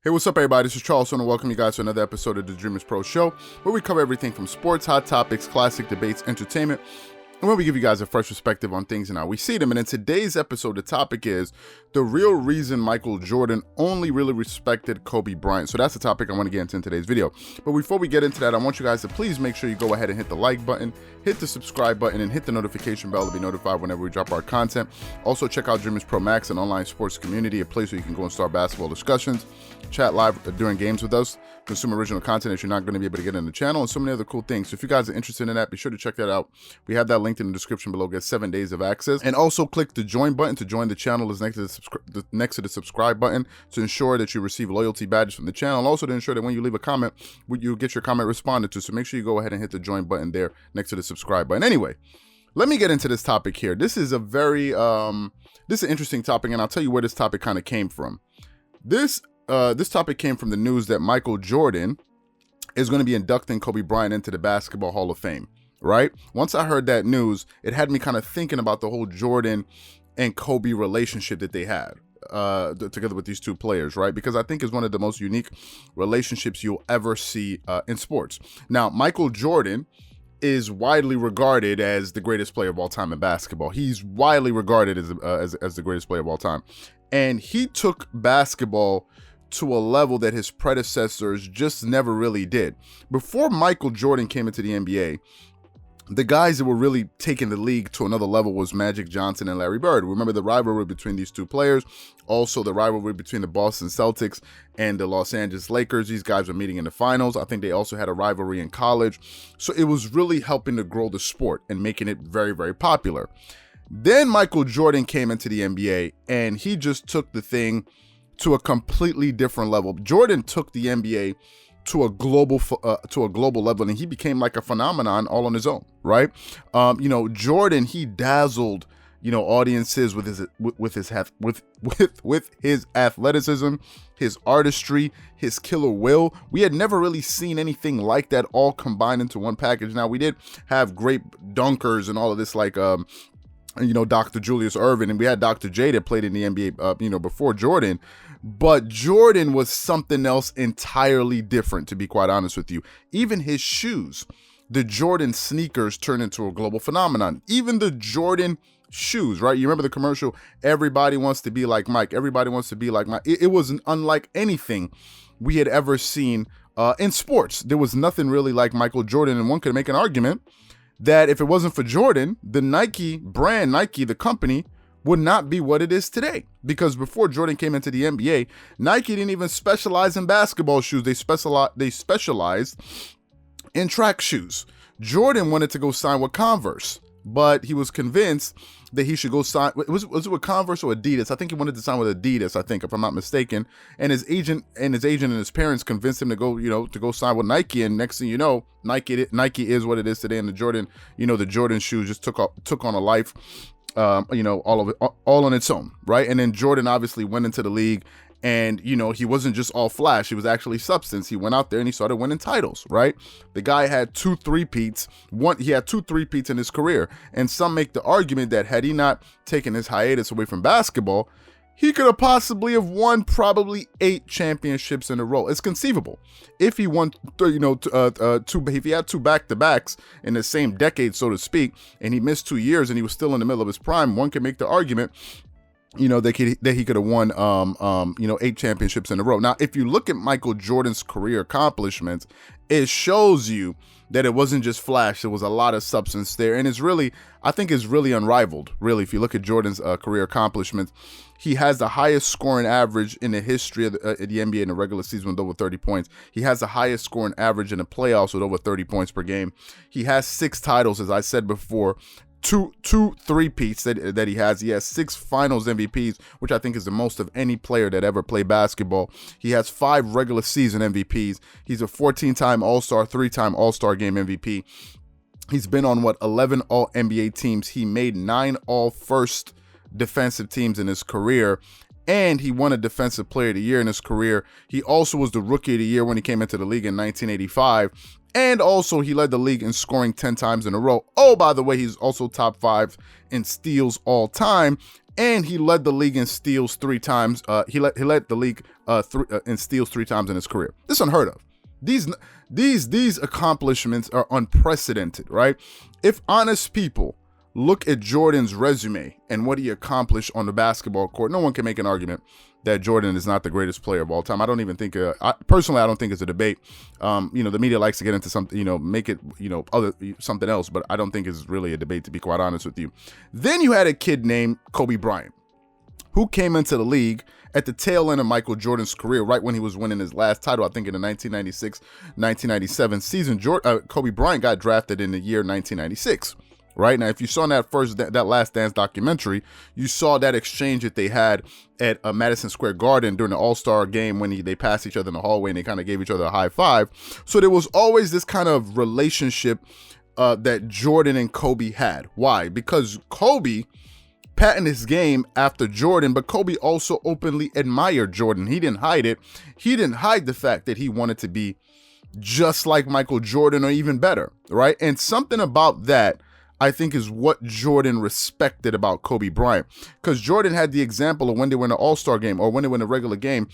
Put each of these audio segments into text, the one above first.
Hey, what's up, everybody? This is Charles, and welcome you guys to another episode of the Dreamerspro Show, where we cover everything from sports, hot topics, classic debates, entertainment, and where we give you guys a fresh perspective on things and how we see them. And in today's episode, the topic is the real reason Michael Jordan only really respected Kobe Bryant. So that's the topic I want to get into in today's video. But before we get into that, I want you guys to please make sure you go ahead and hit the like button, hit the subscribe button, and hit the notification bell to be notified whenever we drop our content. Also, check out Dreamerspro Max, an online sports community, a place where you can go and start basketball discussions, chat live during games with us, consume original content that you're not going to be able to get in the channel, and so many other cool things. So if you guys are interested in that, be sure to check that out. We have that linked in the description below. Get 7 days of access, and also click the join button to join the channel. Is next to the subscribe button to ensure that you receive loyalty badges from the channel, and also to ensure that when you leave a comment, you get your comment responded to. So make sure you go ahead and hit the join button there next to the subscribe button. Anyway, let me get into this topic here. This is a very this is an interesting topic, and I'll tell you where this topic kind of came from. This topic came from the news that Michael Jordan is going to be inducting Kobe Bryant into the Basketball Hall of Fame, right? Once I heard that news, it had me kind of thinking about the whole Jordan and Kobe relationship that they had together with these two players, right? Because I think it's one of the most unique relationships you'll ever see in sports. Now, Michael Jordan is widely regarded as the greatest player of all time in basketball. He's widely regarded as the greatest player of all time. And he took basketball to a level that his predecessors just never really did. Before Michael Jordan came into the NBA, the guys that were really taking the league to another level was Magic Johnson and Larry Bird. Remember the rivalry between these two players, also the rivalry between the Boston Celtics and the Los Angeles Lakers. These guys were meeting in the finals. I think they also had a rivalry in college. So it was really helping to grow the sport and making it very, very popular. Then Michael Jordan came into the NBA, and he just took the thing to a completely different level. Jordan took the NBA to a global level, and he became like a phenomenon all on his own, right? Jordan, he dazzled audiences with his athleticism, his artistry, his killer will. We had never really seen anything like that all combined into one package. Now, we did have great dunkers and all of this, like Dr. Julius Erving, and we had Dr. J that played in the NBA before Jordan. But Jordan was something else entirely different, to be quite honest with you. Even his shoes, the Jordan sneakers, turned into a global phenomenon. Even the Jordan shoes, right? You remember the commercial, everybody wants to be like Mike, everybody wants to be like Mike. It was unlike anything we had ever seen in sports. There was nothing really like Michael Jordan, and one could make an argument that if it wasn't for Jordan, the Nike brand, Nike, the company, would not be what it is today. Because before Jordan came into the NBA, Nike didn't even specialize in basketball shoes. They specialized in track shoes. Jordan wanted to go sign with Converse, but he was convinced that he should go sign. Was it with Converse or Adidas? I think he wanted to sign with Adidas, I think, if I'm not mistaken. And his agent and his parents convinced him to go sign with Nike. And next thing you know, Nike is what it is today. And the Jordan shoes just took on a life, all on its own, right? And then Jordan obviously went into the league, and he wasn't just all flash, he was actually substance. He went out there and he started winning titles, right? The guy had two three-peats in his career, and some make the argument that had he not taken his hiatus away from basketball, he could have possibly have won probably 8 championships in a row. It's conceivable. If he won, if he had 2 back-to-backs in the same decade, so to speak, and he missed 2 years and he was still in the middle of his prime, one can make the argument, that he could have won, 8 championships in a row. Now, if you look at Michael Jordan's career accomplishments, it shows you that it wasn't just flash. There was a lot of substance there. And I think it's really unrivaled, really. If you look at Jordan's career accomplishments, he has the highest scoring average in the history of the NBA in the regular season with over 30 points. He has the highest scoring average in the playoffs with over 30 points per game. He has 6 titles, as I said before. Two three-peats that he has. He has 6 finals MVPs, which I think is the most of any player that ever played basketball. He has 5 regular season MVPs. He's a 14-time All-Star, 3-time All-Star Game MVP. He's been on 11 All-NBA teams. He made 9 All-First defensive teams in his career, and he won a Defensive Player of the Year in his career. He also was the Rookie of the Year when he came into the league in 1985. And also, he led the league in scoring 10 times in a row. Oh, by the way, he's also top 5 in steals all time. and he led the league in steals 3 times. He led the league in steals 3 times in his career. This is unheard of. These accomplishments are unprecedented, right? If honest people look at Jordan's resume and what he accomplished on the basketball court, no one can make an argument that Jordan is not the greatest player of all time. I don't even think, personally, I don't think it's a debate. The media likes to get into something, make it, something else, but I don't think it's really a debate, to be quite honest with you. Then you had a kid named Kobe Bryant, who came into the league at the tail end of Michael Jordan's career, right when he was winning his last title, I think in the 1996-1997 season. Kobe Bryant got drafted in the year 1996. Right now, if you saw that Last Dance documentary, you saw that exchange that they had at Madison Square Garden during the All-Star game when they passed each other in the hallway and they kind of gave each other a high five. So there was always this kind of relationship that Jordan and Kobe had. Why? Because Kobe patented his game after Jordan, but Kobe also openly admired Jordan. He didn't hide it. He didn't hide the fact that he wanted to be just like Michael Jordan or even better, right? And something about that, I think, is what Jordan respected about Kobe Bryant, because Jordan had the example of when they were in an All-Star game or when they were in a regular game,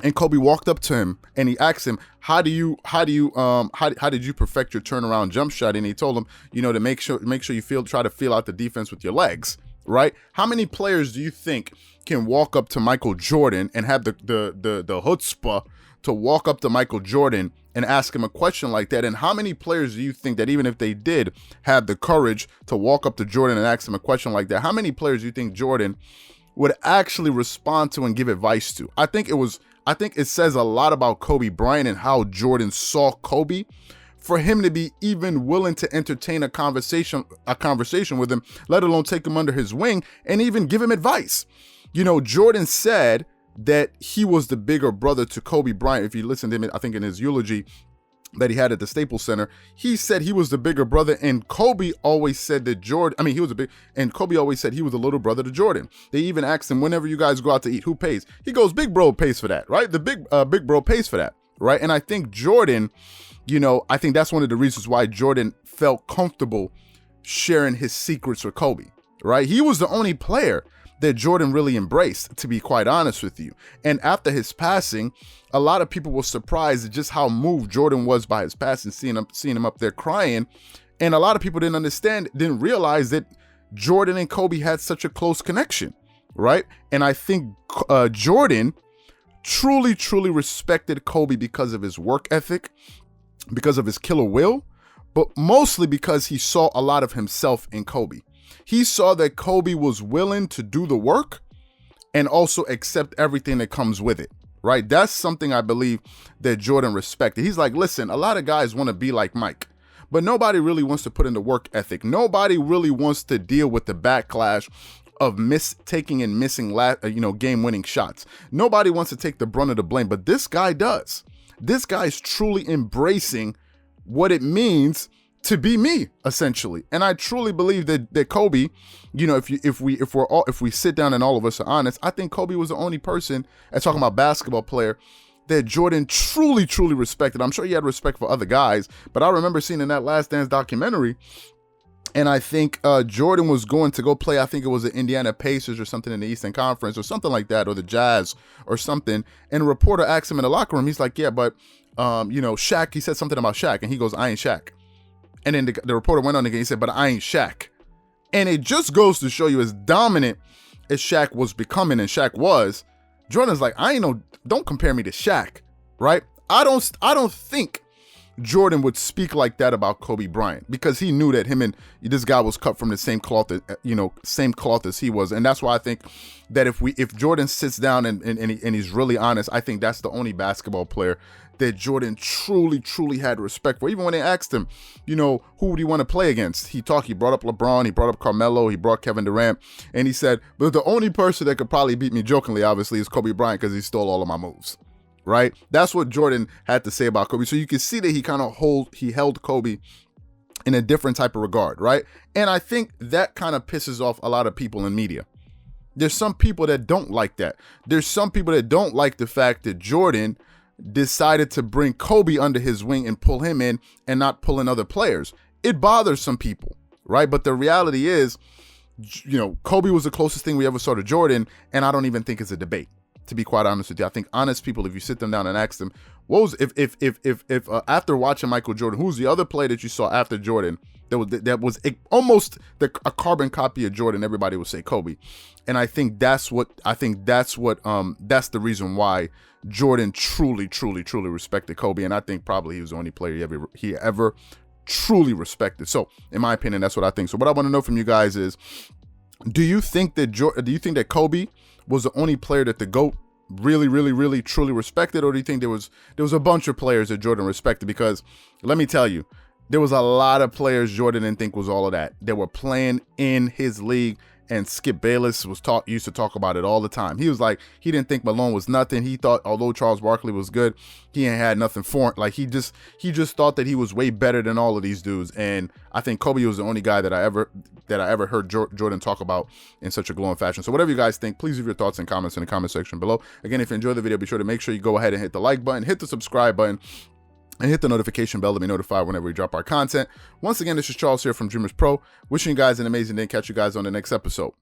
and Kobe walked up to him and he asked him, how did you perfect your turnaround jump shot? And he told him, to make sure you try to feel out the defense with your legs, right? How many players do you think can walk up to Michael Jordan and have the chutzpah to walk up to Michael Jordan and ask him a question like that? And how many players do you think that even if they did have the courage to walk up to Jordan and ask him a question like that, how many players do you think Jordan would actually respond to and give advice to? I think it says a lot about Kobe Bryant and how Jordan saw Kobe for him to be even willing to entertain a conversation with him, let alone take him under his wing and even give him advice. Jordan said that he was the bigger brother to Kobe Bryant. If you listen to him, I think in his eulogy that he had at the Staples Center, he said he was the bigger brother, and Kobe always said that Kobe always said he was a little brother to Jordan. They even asked him, whenever you guys go out to eat, who pays? He goes, big bro pays for that, right? The big bro pays for that, right? And I think Jordan, I think that's one of the reasons why Jordan felt comfortable sharing his secrets with Kobe, right? He was the only player that Jordan really embraced, to be quite honest with you. And after his passing, a lot of people were surprised at just how moved Jordan was by his passing, seeing him up there crying. And a lot of people didn't realize that Jordan and Kobe had such a close connection, right? And I think Jordan truly, truly respected Kobe because of his work ethic, because of his killer will, but mostly because he saw a lot of himself in Kobe. He saw that Kobe was willing to do the work and also accept everything that comes with it, right? That's something I believe that Jordan respected. He's like, listen, a lot of guys want to be like Mike, but nobody really wants to put in the work ethic. Nobody really wants to deal with the backlash of taking and missing game-winning shots. Nobody wants to take the brunt of the blame, but this guy does. This guy is truly embracing what it means to be me, essentially. And I truly believe that Kobe, if we sit down and all of us are honest, I think Kobe was the only person, and talking about basketball player, that Jordan truly, truly respected. I'm sure he had respect for other guys, but I remember seeing in that Last Dance documentary, and I think Jordan was going to go play, I think it was the Indiana Pacers or something in the Eastern Conference or something like that, or the Jazz or something. And a reporter asked him in the locker room, he's like, yeah, but, Shaq, he said something about Shaq, and he goes, I ain't Shaq. And then the reporter went on again, he said, but I ain't Shaq. And it just goes to show you, as dominant as Shaq was becoming, and Shaq was, Jordan's like, don't compare me to Shaq, right? I don't think Jordan would speak like that about Kobe Bryant, because he knew that him and this guy was cut from the same cloth, same cloth as he was. And that's why I think that if Jordan sits down and he's really honest, I think that's the only basketball player that Jordan truly, truly had respect for. Even when they asked him, who would he want to play against? He brought up LeBron, he brought up Carmelo, he brought Kevin Durant, and he said, but the only person that could probably beat me, jokingly, obviously, is Kobe Bryant, because he stole all of my moves, right? That's what Jordan had to say about Kobe. So you can see that he held Kobe in a different type of regard, right? And I think that kind of pisses off a lot of people in media. There's some people that don't like that. There's some people that don't like the fact that Jordan decided to bring Kobe under his wing and pull him in and not pull in other players. It bothers some people, right? But the reality is, Kobe was the closest thing we ever saw to Jordan, and I don't even think it's a debate, to be quite honest with you. I think honest people, if you sit them down and ask them, what was if after watching Michael Jordan, who's the other player that you saw after Jordan that was almost a carbon copy of Jordan? Everybody would say Kobe, and I think that's the reason why Jordan truly respected Kobe, and I think probably he was the only player he ever truly respected. So in my opinion, that's what I think. So what I want to know from you guys is, do you think that Kobe was the only player that the GOAT really truly respected, or do you think there was a bunch of players that Jordan respected? Because let me tell you, there was a lot of players Jordan didn't think was all of that. They were playing in his league, and Skip Bayless used to talk about it all the time. He was like, he didn't think Malone was nothing. He thought, although Charles Barkley was good, he ain't had nothing for him. Like he just thought that he was way better than all of these dudes. And I think Kobe was the only guy that I ever heard Jordan talk about in such a glowing fashion. So whatever you guys think, please leave your thoughts and comments in the comment section below. Again, if you enjoyed the video, be sure to make sure you go ahead and hit the like button, hit the subscribe button, and hit the notification bell to be notified whenever we drop our content. Once again, this is Charles here from Dreamerspro, wishing you guys an amazing day. Catch you guys on the next episode.